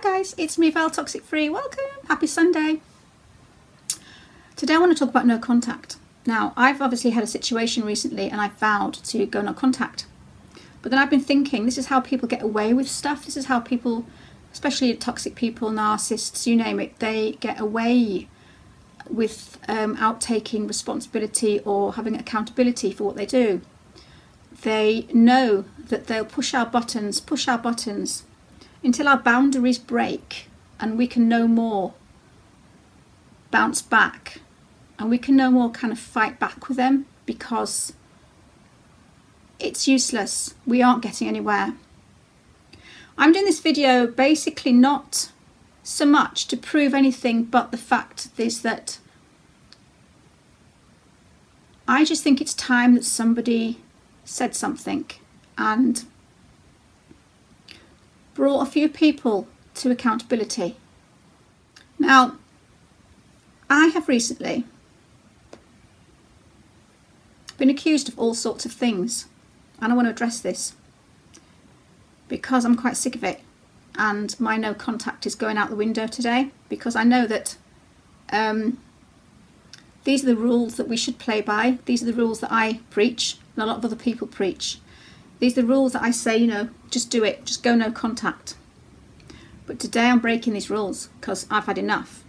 guys, it's me Val, Toxic Free. Welcome, happy Sunday. Today I want to talk about no contact. Now, I've obviously had a situation recently and I vowed to go no contact. But then I've been thinking, this is how people get away with stuff. This is how people, especially toxic people, narcissists, you name it, they get away with out taking responsibility or having accountability for what they do. They know that they'll push our buttons until our boundaries break and we can no more bounce back and we can no more kind of fight back with them because it's useless. We aren't getting anywhere. I'm doing this video basically not so much to prove anything, but the fact is that I just think it's time that somebody said something and brought a few people to accountability. Now, I have recently been accused of all sorts of things, and I want to address this because I'm quite sick of it, and my no contact is going out the window today because I know that these are the rules that we should play by. These are the rules that I preach and a lot of other people preach. These are the rules that I say, you know, just do it, just go no contact. But today I'm breaking these rules because I've had enough.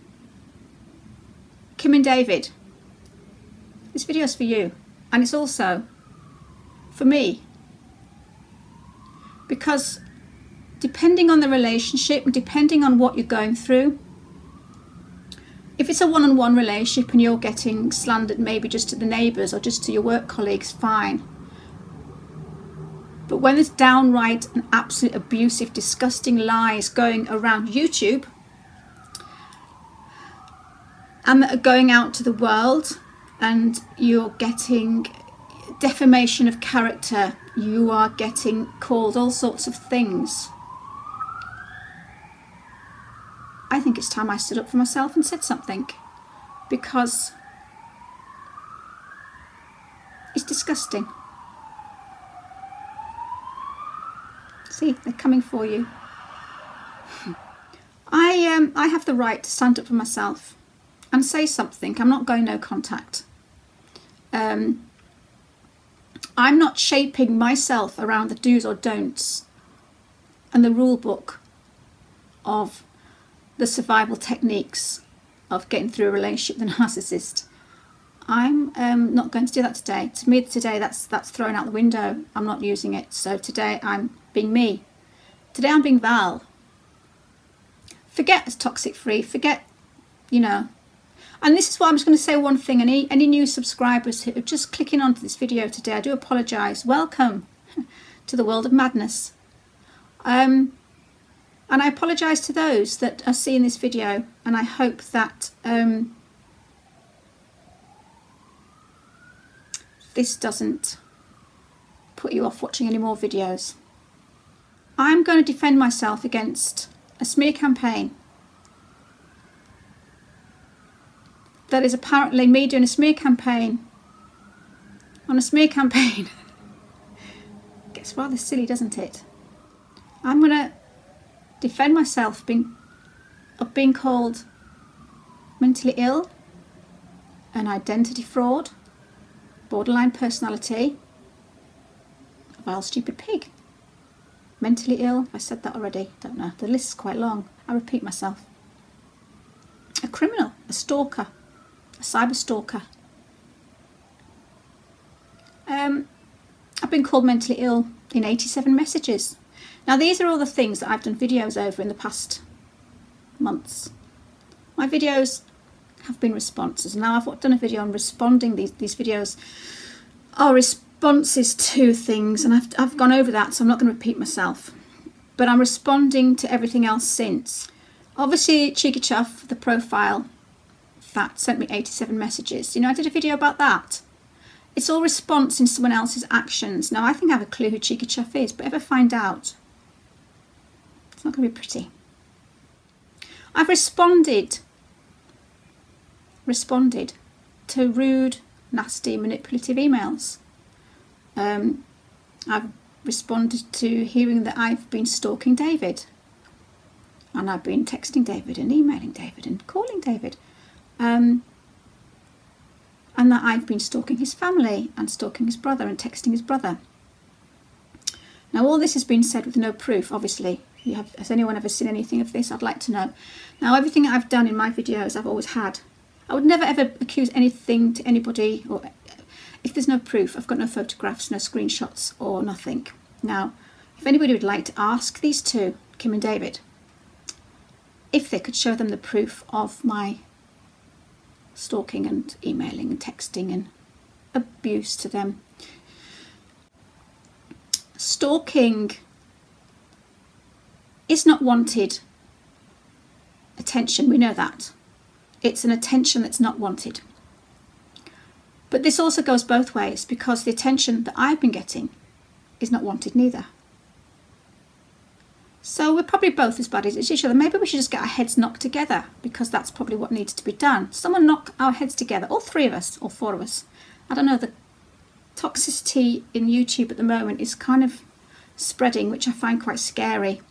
Kim and David, this video is for you, and it's also for me, because depending on the relationship and depending on what you're going through, if it's a one-on-one relationship and you're getting slandered maybe just to the neighbours or just to your work colleagues, fine. But when there's downright and absolute abusive, disgusting lies going around YouTube and that are going out to the world, and you're getting defamation of character, you are getting called all sorts of things, I think it's time I stood up for myself and said something, because it's disgusting. See, they're coming for you. I have the right to stand up for myself and say something. I'm not going no contact. I'm not shaping myself around the do's or don'ts and the rule book of the survival techniques of getting through a relationship with a narcissist. I'm not going to do that today. To me today, that's thrown out the window. I'm not using it. So today I'm being me. Today I'm being Val. Forget Toxic Free, forget, you know. And this is why I'm just going to say one thing. Any new subscribers who are just clicking onto this video today, I do apologise. Welcome to the world of madness. And I apologise to those that are seeing this video, and I hope that this doesn't put you off watching any more videos. I'm going to defend myself against a smear campaign that is apparently me doing a smear campaign on a smear campaign. Gets rather silly, doesn't it? I'm going to defend myself of being called mentally ill, an identity fraud, borderline personality, a vile stupid pig, mentally ill. I said that already, don't know, the list is quite long, I repeat myself, a criminal, a stalker, a cyber stalker. I've been called mentally ill in 87 messages. Now these are all the things that I've done videos over in the past months. My videos have been responses. Now I've done a video on responding. These videos are responses to things, and I've gone over that, so I'm not going to repeat myself. But I'm responding to everything else since. Obviously Cheeky Chuff, the profile that sent me 87 messages. You know, I did a video about that. It's all response in someone else's actions. Now I think I have a clue who Cheeky Chuff is, but if I find out, it's not going to be pretty. I've responded to rude, nasty, manipulative emails. I've responded to hearing that I've been stalking David. And I've been texting David and emailing David and calling David. And that I've been stalking his family and stalking his brother and texting his brother. Now, all this has been said with no proof, obviously. Has anyone ever seen anything of this? I'd like to know. Now, everything I've done in my videos, I've always had. I would never ever accuse anything to anybody, or if there's no proof, I've got no photographs, no screenshots or nothing. Now, if anybody would like to ask these two, Kim and David, if they could show them the proof of my stalking and emailing and texting and abuse to them. Stalking is not wanted attention, we know that. It's an attention that's not wanted. But this also goes both ways, because the attention that I've been getting is not wanted neither. So we're probably both as bad as each other. Maybe we should just get our heads knocked together, because that's probably what needs to be done. Someone knock our heads together, all three of us, or four of us. I don't know, the toxicity in YouTube at the moment is kind of spreading, which I find quite scary.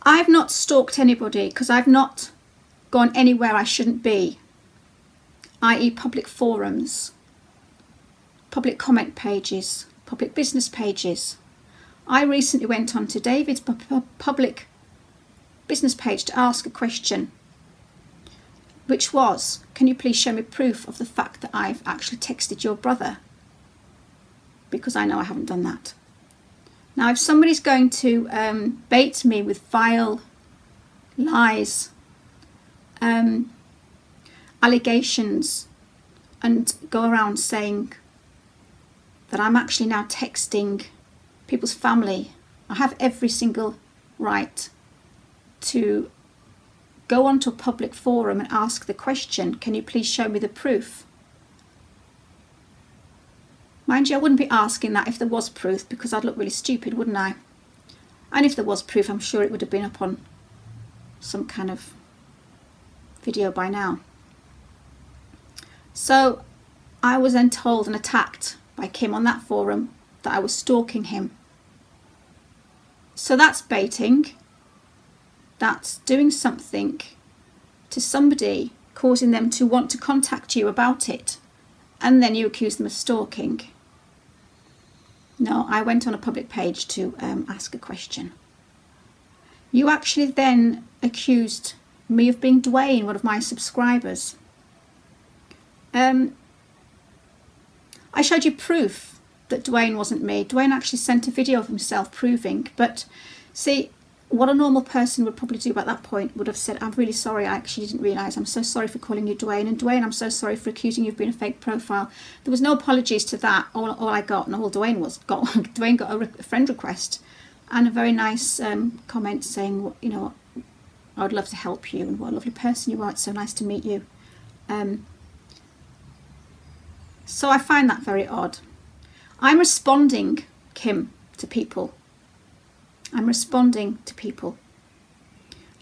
I've not stalked anybody because I've not gone anywhere I shouldn't be, i.e. public forums, public comment pages, public business pages. I recently went on to David's public business page to ask a question, which was, can you please show me proof of the fact that I've actually texted your brother? Because I know I haven't done that. Now, if somebody's going to bait me with vile lies, allegations, and go around saying that I'm actually now texting people's family, I have every single right to go onto a public forum and ask the question, can you please show me the proof? Mind you, I wouldn't be asking that if there was proof, because I'd look really stupid, wouldn't I? And if there was proof, I'm sure it would have been up on some kind of video by now. So I was then told and attacked by Kim on that forum that I was stalking him. So that's baiting. That's doing something to somebody, causing them to want to contact you about it, and then you accuse them of stalking. No, I went on a public page to ask a question. You actually then accused me of being Dwayne, one of my subscribers. I showed you proof that Dwayne wasn't me. Dwayne actually sent a video of himself proving, but see, what a normal person would probably do at that point would have said, I'm really sorry, I actually didn't realise, I'm so sorry for calling you Dwayne, and Dwayne, I'm so sorry for accusing you of being a fake profile. There was no apologies to that. All I got, and all Dwayne got, Dwayne got a friend request and a very nice comment saying, you know, I would love to help you, and what a lovely person you are, it's so nice to meet you. So I find that very odd. I'm responding, Kim, to people. I'm responding to people.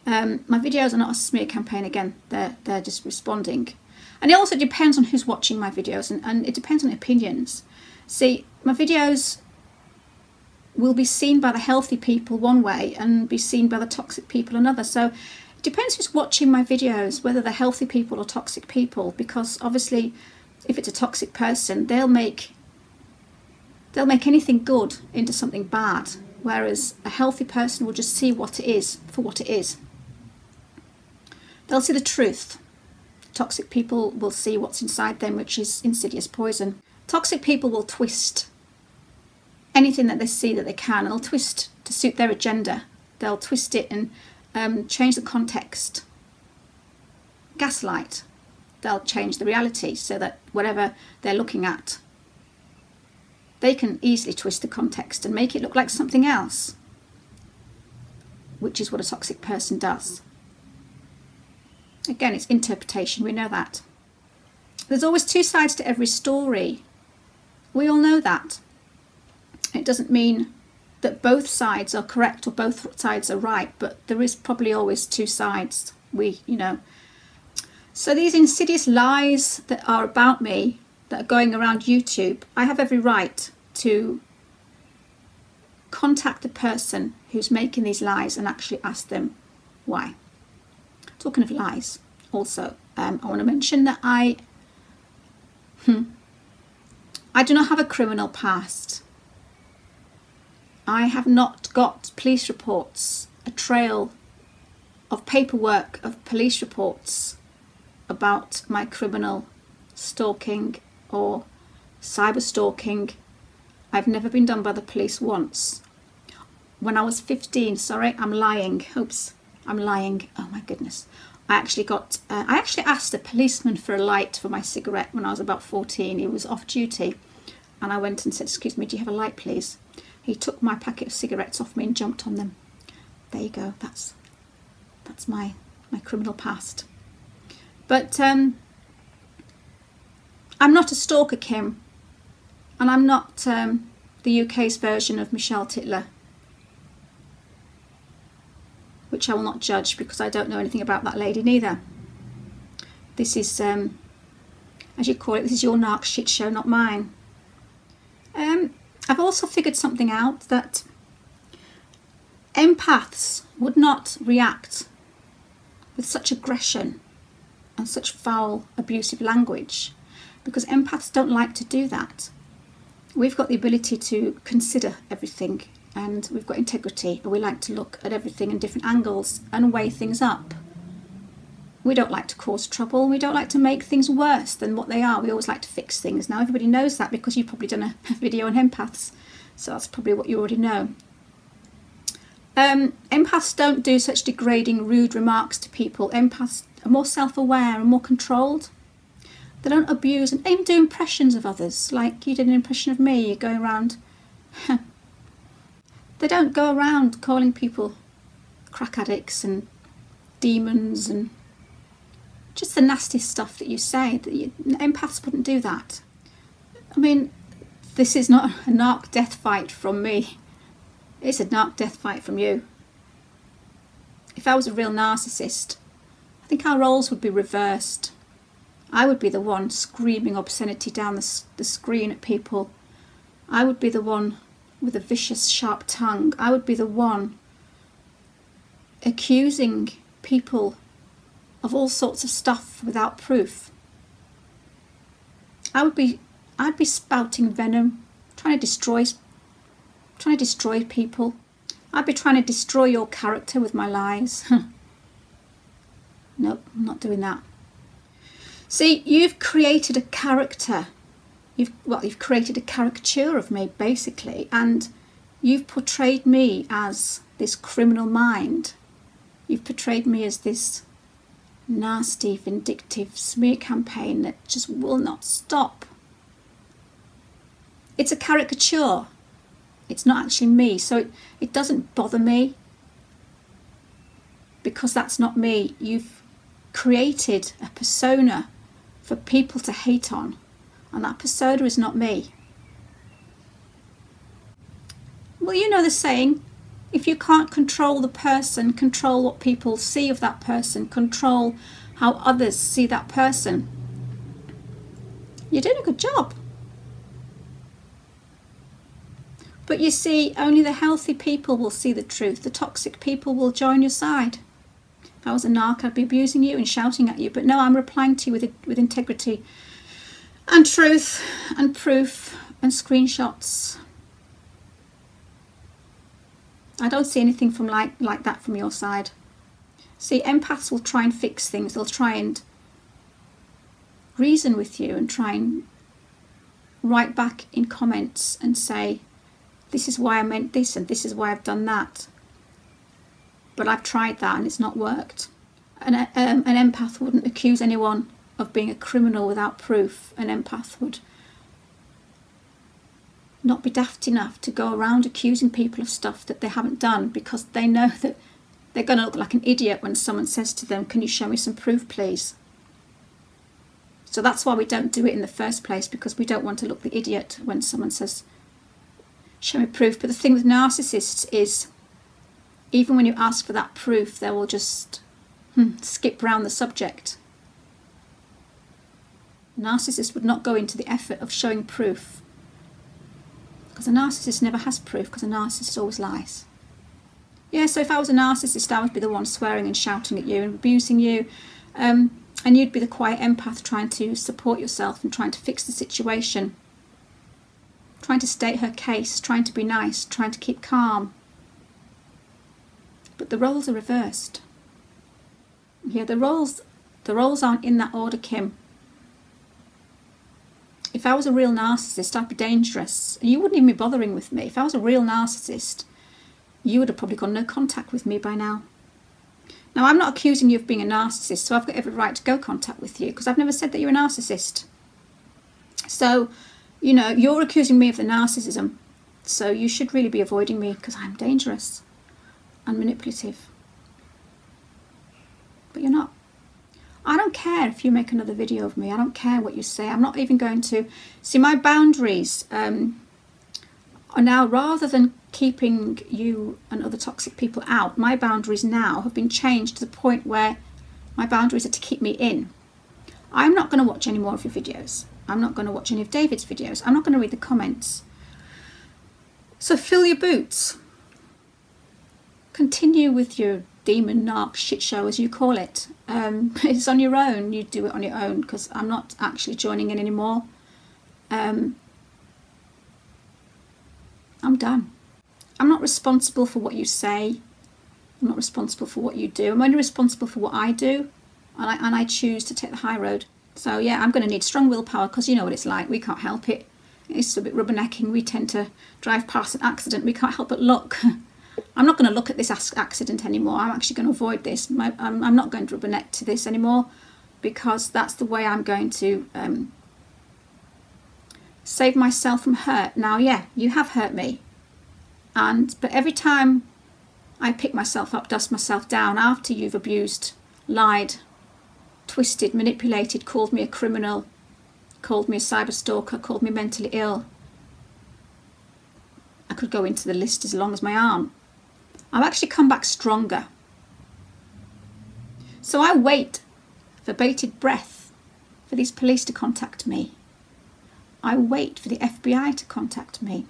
My videos are not a smear campaign, again, they're just responding. And it also depends on who's watching my videos, and it depends on opinions. See, my videos will be seen by the healthy people one way and be seen by the toxic people another. So it depends who's watching my videos, whether they're healthy people or toxic people, because obviously if it's a toxic person, they'll make anything good into something bad. Whereas a healthy person will just see what it is for what it is. They'll see the truth. Toxic people will see what's inside them, which is insidious poison. Toxic people will twist anything that they see that they can, and they'll twist to suit their agenda. They'll twist it and change the context. Gaslight. They'll change the reality so that whatever they're looking at, they can easily twist the context and make it look like something else, which is what a toxic person does. Again, it's interpretation, we know that. There's always two sides to every story. We all know that. It doesn't mean that both sides are correct or both sides are right, but there is probably always two sides, So these insidious lies that are about me, that are going around YouTube, I have every right to contact the person who's making these lies and actually ask them why. Talking of lies, also, I want to mention that I do not have a criminal past. I have not got police reports, a trail of paperwork of police reports about my criminal stalking or cyber stalking. I've never been done by the police once. When I was 15, sorry, I'm lying. Oops, I'm lying. Oh my goodness. I actually asked a policeman for a light for my cigarette when I was about 14. He was off duty. And I went and said, excuse me, do you have a light, please? He took my packet of cigarettes off me and jumped on them. There you go. That's my criminal past. But I'm not a stalker, Kim. And I'm not the UK's version of Michelle Titler, which I will not judge because I don't know anything about that lady neither. This is, as you call it, this is your narc shit show, not mine. I've also figured something out, that empaths would not react with such aggression and such foul, abusive language, because empaths don't like to do that. We've got the ability to consider everything, and we've got integrity, and we like to look at everything in different angles and weigh things up. We don't like to cause trouble. We don't like to make things worse than what they are. We always like to fix things. Now, everybody knows that because you've probably done a video on empaths. So that's probably what you already know. Empaths don't do such degrading, rude remarks to people. Empaths are more self-aware and more controlled. They don't abuse and even do impressions of others. Like you did an impression of me. You're going around. They don't go around calling people crack addicts and demons and just the nasty stuff that you say. Empaths wouldn't do that. I mean, this is not a narc death fight from me. It's a narc death fight from you. If I was a real narcissist, I think our roles would be reversed. I would be the one screaming obscenity down the screen at people. I would be the one with a vicious, sharp tongue. I would be the one accusing people of all sorts of stuff without proof. I'd be spouting venom, trying to destroy people. I'd be trying to destroy your character with my lies. Nope, I'm not doing that. See, you've created a character. You've created a caricature of me, basically, and you've portrayed me as this criminal mind. You've portrayed me as this nasty, vindictive smear campaign that just will not stop. It's a caricature. It's not actually me, so it doesn't bother me because that's not me. You've created a persona for people to hate on, and that persona is not me. Well, you know the saying, if you can't control the person, control what people see of that person, control how others see that person. You're doing a good job. But you see, only the healthy people will see the truth. The toxic people will join your side. If I was a narc, I'd be abusing you and shouting at you. But no, I'm replying to you with integrity and truth and proof and screenshots. I don't see anything from like that from your side. See, empaths will try and fix things. They'll try and reason with you and try and write back in comments and say, this is why I meant this and this is why I've done that. But I've tried that and it's not worked. An empath wouldn't accuse anyone of being a criminal without proof. An empath would not be daft enough to go around accusing people of stuff that they haven't done, because they know that they're going to look like an idiot when someone says to them, can you show me some proof, please? So that's why we don't do it in the first place, because we don't want to look the idiot when someone says, show me proof. But the thing with narcissists is, even when you ask for that proof, they will just skip round the subject. Narcissists would not go into the effort of showing proof. Because a narcissist never has proof, because a narcissist always lies. Yeah, so if I was a narcissist, I would be the one swearing and shouting at you and abusing you. And you'd be the quiet empath trying to support yourself and trying to fix the situation. Trying to state her case, trying to be nice, trying to keep calm. But the roles are reversed. Yeah, the roles aren't in that order, Kim. If I was a real narcissist, I'd be dangerous. And you wouldn't even be bothering with me. If I was a real narcissist, you would have probably got no contact with me by now. Now, I'm not accusing you of being a narcissist, so I've got every right to go contact with you, because I've never said that you're a narcissist. So, you know, you're accusing me of the narcissism, so you should really be avoiding me, because I'm dangerous and manipulative. But you're not. I don't care if you make another video of me. I don't care what you say. I'm not even going to... See, my boundaries are now, rather than keeping you and other toxic people out, my boundaries now have been changed to the point where my boundaries are to keep me in. I'm not going to watch any more of your videos. I'm not going to watch any of David's videos. I'm not going to read the comments. So fill your boots. Continue with your demon narc shit show, as you call it. It's on your own. You do it on your own, because I'm not actually joining in anymore. I'm done. I'm not responsible for what you say. I'm not responsible for what you do. I'm only responsible for what I do, and I choose to take the high road. So yeah, I'm going to need strong willpower, because you know what it's like. We can't help it. It's a bit rubbernecking. We tend to drive past an accident. We can't help but look. I'm not going to look at this accident anymore. I'm actually going to avoid this. I'm not going to rubberneck to this anymore, because that's the way I'm going to save myself from hurt. Now, yeah, you have hurt me. But every time I pick myself up, dust myself down after you've abused, lied, twisted, manipulated, called me a criminal, called me a cyber stalker, called me mentally ill. I could go into the list as long as my arm. I've actually come back stronger. So I wait for bated breath for these police to contact me. I wait for the FBI to contact me.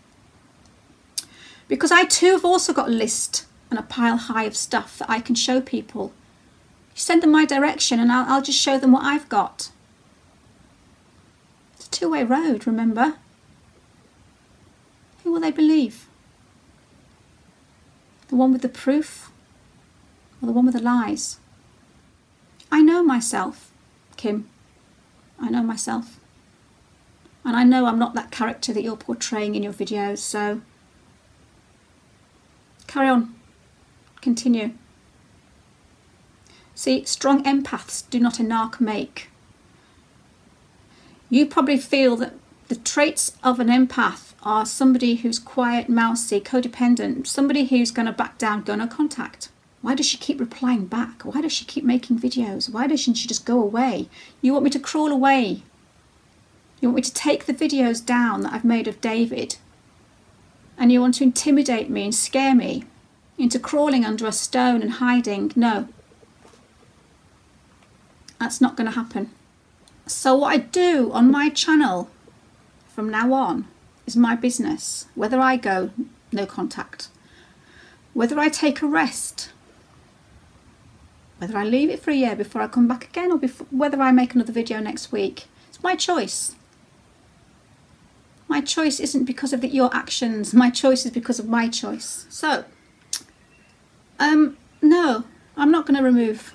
Because I too have also got a list and a pile high of stuff that I can show people. You send them my direction and I'll just show them what I've got. It's a two-way road, remember? Who will they believe? The one with the proof, or the one with the lies? I know myself, Kim. I know myself. And I know I'm not that character that you're portraying in your videos, so carry on. Continue. See, strong empaths do not a narc make. You probably feel that the traits of an empath are somebody who's quiet, mousy, codependent, somebody who's going to back down, go no contact. Why does she keep replying back? Why does she keep making videos? Why doesn't she just go away? You want me to crawl away? You want me to take the videos down that I've made of David? And you want to intimidate me and scare me into crawling under a stone and hiding? No. That's not going to happen. So what I do on my channel from now on is my business. Whether I go no contact, whether I take a rest, whether I leave it for a year before I come back again, or whether I make another video next week, it's my choice. My choice isn't because of your actions. My choice is because of my choice. So, no, I'm not going to remove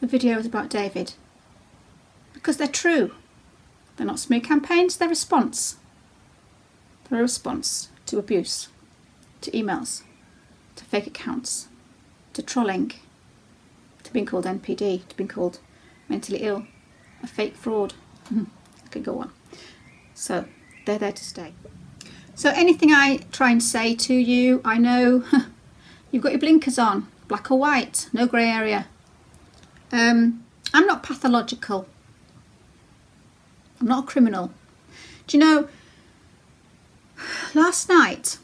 the videos about David, because they're true. They're not smear campaigns, they're response. They're a response to abuse, to emails, to fake accounts, to trolling, to being called NPD, to being called mentally ill, a fake fraud. I could go on. So they're there to stay. So anything I try and say to you, I know you've got your blinkers on, black or white, no grey area. I'm not pathological. I'm not a criminal. Do you know, last night,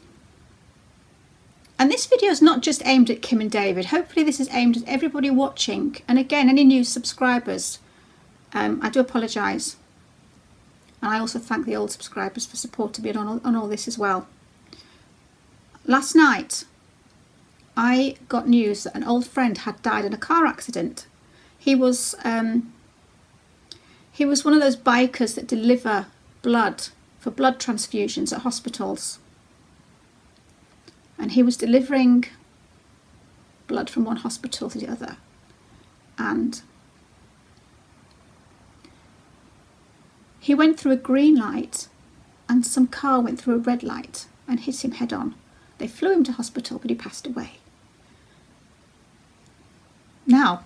and this video is not just aimed at Kim and David, hopefully this is aimed at everybody watching, and again, any new subscribers, I do apologise, and I also thank the old subscribers for supporting me on all this as well. last night I got news that an old friend had died in a car accident. He was one of those bikers that deliver blood for blood transfusions at hospitals. And he was delivering blood from one hospital to the other. And he went through a green light and some car went through a red light and hit him head on. They flew him to hospital, but he passed away. Now,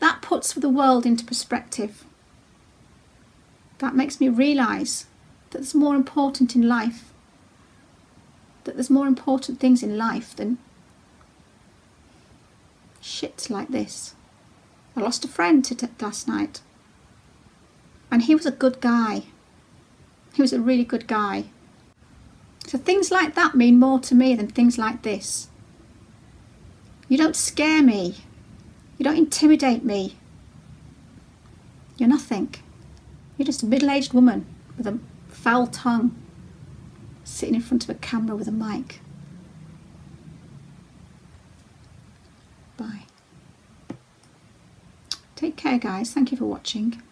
that puts the world into perspective. That makes me realise that there's more important in life, that there's more important things in life than shit like this. I lost a friend last night, and he was a good guy. He was a really good guy. So things like that mean more to me than things like this. You don't scare me. You don't intimidate me. You're nothing. You're just a middle-aged woman with a foul tongue sitting in front of a camera with a mic. Bye. Take care, guys. Thank you for watching.